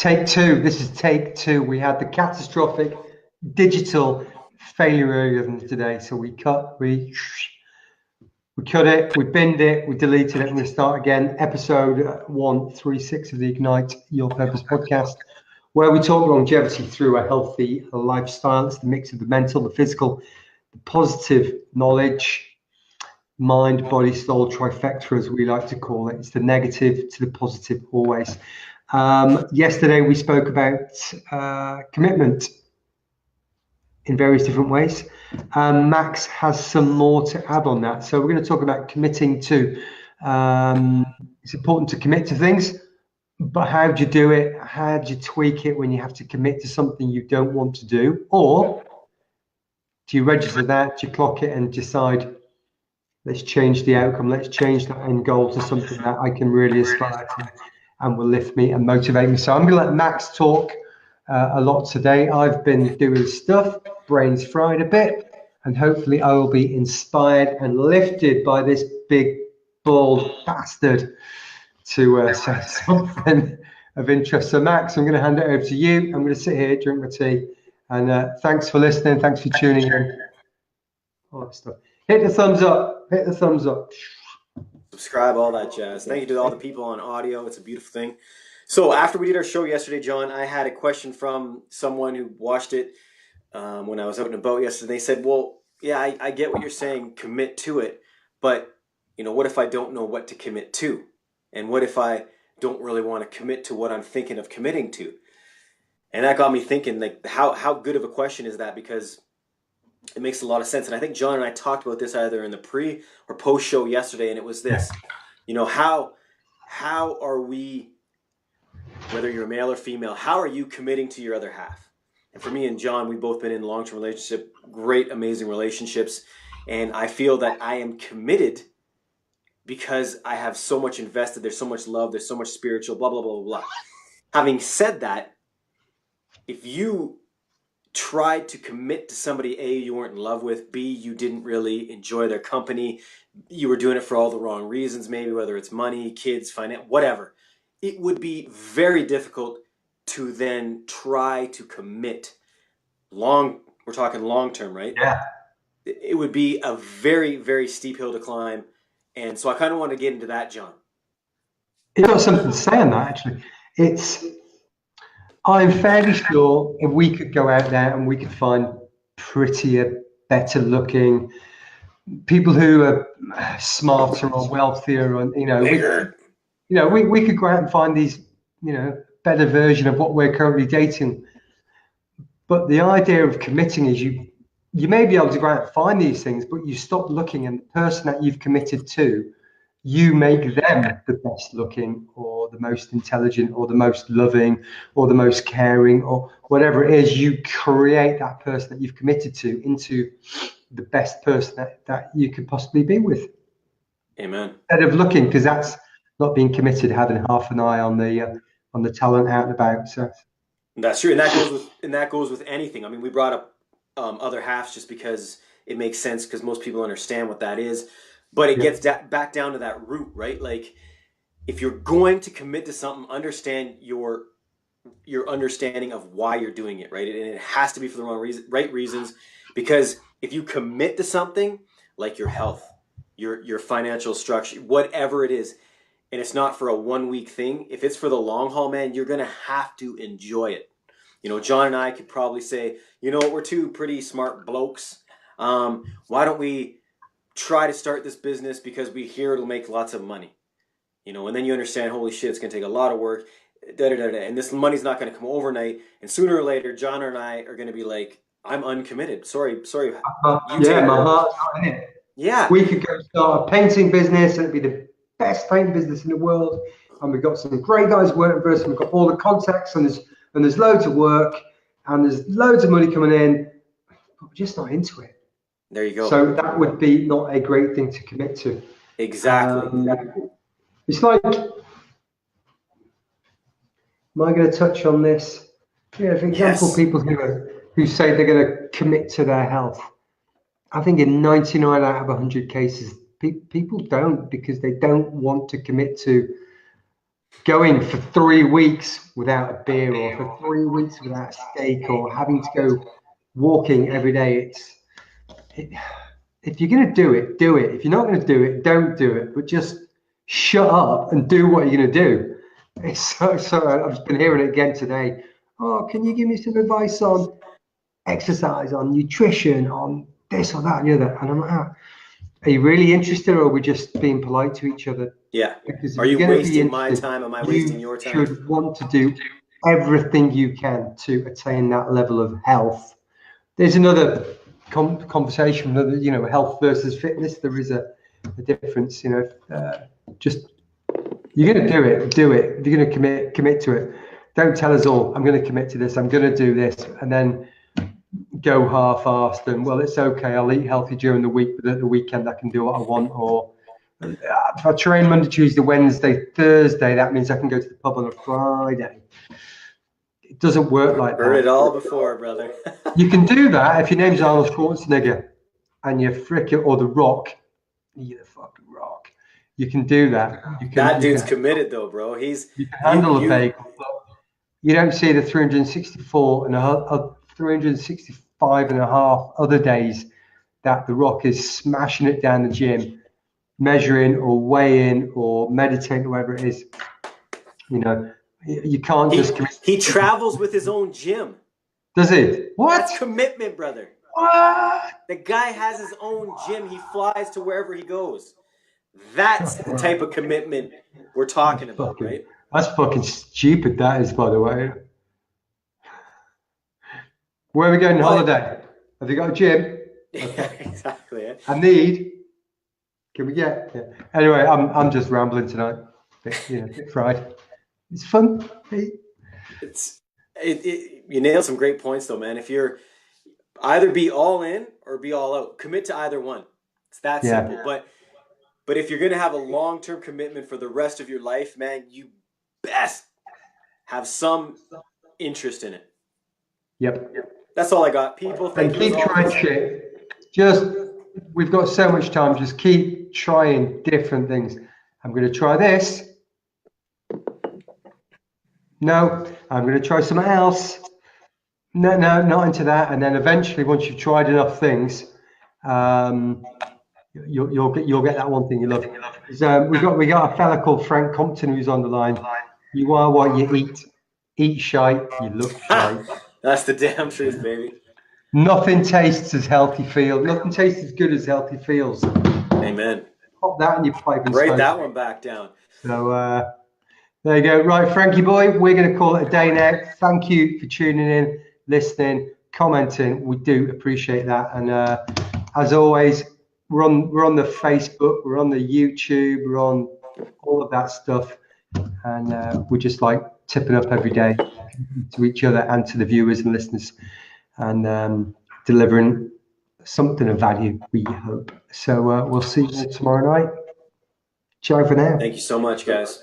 Take two. This is take two. We had the catastrophic digital failure today. So we cut it, we binned it, we deleted it, and we start again. Episode 136 of the Ignite Your Purpose podcast, where we talk longevity through a healthy lifestyle. It's the mix of the mental, the physical, the positive knowledge, mind, body, soul trifecta, as we like to call it. It's the negative to the positive always. Yesterday we spoke about commitment in various different ways. Max has some more to add on that. So we're going to talk about committing to. It's important to commit to things, but how do you do it? How do you tweak it when you have to commit to something you don't want to do? Or do you register that, do you clock it and decide, let's change the outcome, let's change that end goal to something that I can really aspire to and will lift me and motivate me. So I'm going to let Max talk a lot today. I've been doing stuff, brains fried a bit, and hopefully I will be inspired and lifted by this big, bald bastard to say something of interest. So Max, I'm going to hand it over to you. I'm going to sit here, drink my tea, and thanks for listening. Thanks for tuning in. All that stuff. Hit the thumbs up. Hit the thumbs up. Subscribe, all that jazz. Thank you to all the people on audio. It's a beautiful thing. So after we did our show yesterday, John, I had a question from someone who watched it when I was out and about yesterday. They said, well, yeah, I get what you're saying, commit to it, but what if I don't know what to commit to? And what if I don't really want to commit to what I'm thinking of committing to? And that got me thinking, like, how good of a question is that? Because it makes a lot of sense. And I think John and I talked about this either in the pre or post show yesterday, and it was this, how are we, whether you're male or female, how are you committing to your other half? And for me and John, we've both been in long-term relationship, great, amazing relationships. And I feel that I am committed because I have so much invested. There's so much love. There's so much spiritual, blah, blah, blah, blah, blah. Having said that, if you tried to commit to somebody, A, you weren't in love with, B, you didn't really enjoy their company, you were doing it for all the wrong reasons, maybe whether it's money, kids, finance, whatever, it would be very difficult to then try to commit we're talking long term, right? Yeah. It would be a very, very steep hill to climb. And so I kind of want to get into that, John. It's got something to say on that, actually. I'm fairly sure if we could go out there and we could find prettier, better looking people who are smarter or wealthier, and we could go out and find these, better version of what we're currently dating. But the idea of committing is you may be able to go out and find these things, but you stop looking, and the person that you've committed to, you make them the best looking or the most intelligent or the most loving or the most caring or whatever it is. You create that person that you've committed to into the best person that you could possibly be with. Amen. Instead of looking, because that's not being committed, having half an eye on the talent out and about. So that's true, and that goes with anything. I mean, we brought up other halves just because it makes sense, because most people understand what that is. But it gets back down to that root, right? Like, if you're going to commit to something, understand your understanding of why you're doing it, right? And it has to be for the right reasons. Because if you commit to something like your health, your financial structure, whatever it is, and it's not for a 1 week thing, if it's for the long haul, man, you're gonna have to enjoy it. John and I could probably say, we're two pretty smart blokes. Why don't we try to start this business because we hear it'll make lots of money, and then you understand, holy shit, it's going to take a lot of work, and this money's not going to come overnight, and sooner or later, John and I are going to be like, I'm uncommitted. Sorry. my heart's not in it. Yeah. We could go start a painting business, and it'd be the best painting business in the world, and we've got some great guys working for us, and we've got all the contacts, and there's loads of work, and there's loads of money coming in, but we're just not into it. There you go. So that would be not a great thing to commit to. Exactly. It's like, am I going to touch on this? For example, people who say they're going to commit to their health. I think in 99 out of 100 cases, people don't, because they don't want to commit to going for 3 weeks without a beer, or for 3 weeks without a steak, or having to go walking every day. If you're going to do it, do it. If you're not going to do it, don't do it. But just shut up and do what you're going to do. It's so I've just been hearing it again today. Oh, can you give me some advice on exercise, on nutrition, on this or that and the other? And I'm like, are you really interested, or are we just being polite to each other? Yeah. Because are you wasting my time? Am I wasting your time? You should want to do everything you can to attain that level of health. There's another conversation, health versus fitness. There is a difference, just you're going to do it. If you're going to commit to it. Don't tell us all, I'm going to commit to this, I'm going to do this, and then go half-assed and, well, it's okay, I'll eat healthy during the week, but at the weekend I can do what I want. Or if I train Monday, Tuesday, Wednesday, Thursday, that means I can go to the pub on a Friday. It doesn't work like that. Heard it all before, brother. You can do that if your name's Arnold Schwarzenegger and you're frickin', or The Rock. You're the fucking Rock. You can do that. That dude's committed though, bro. You can handle a bagel. You don't see the 365 and a half other days that The Rock is smashing it down the gym, measuring or weighing or meditating, whatever it is. You can't just commit. He travels with his own gym. Does he? What? That's commitment, brother. What? The guy has his own gym. He flies to wherever he goes. That's the type of commitment we're talking about, right? That's fucking stupid, that is, by the way. Where are we going on holiday? Have you got a gym? Okay. Yeah, exactly. Yeah. I need. Can we get? Yeah. Anyway, I'm just rambling tonight. Bit fried. It's fun. You nailed some great points though, man. If you're either be all in or be all out, commit to either one. It's that simple. But if you're going to have a long-term commitment for the rest of your life, man, you best have some interest in it. Yep. That's all I got. People, thank you. And keep trying shit. We've got so much time. Just keep trying different things. I'm going to try this. No, I'm going to try something else. No, not into that. And then eventually, once you've tried enough things, you'll get that one thing you love. We got a fella called Frank Compton who's on the line. You are what you eat. Eat shite, you look shite. That's the damn truth, baby. Nothing tastes as healthy feels. Nothing tastes as good as healthy feels. Amen. Pop that in your pipe and write that one back down. So there you go. Right, Frankie boy, we're going to call it a day now. Thank you for tuning in, listening, commenting. We do appreciate that. And as always, we're on the Facebook, we're on the YouTube, we're on all of that stuff. And we're just like tipping up every day to each other and to the viewers and listeners, and delivering something of value, we hope. So we'll see you tomorrow night. Ciao for now. Thank you so much, guys.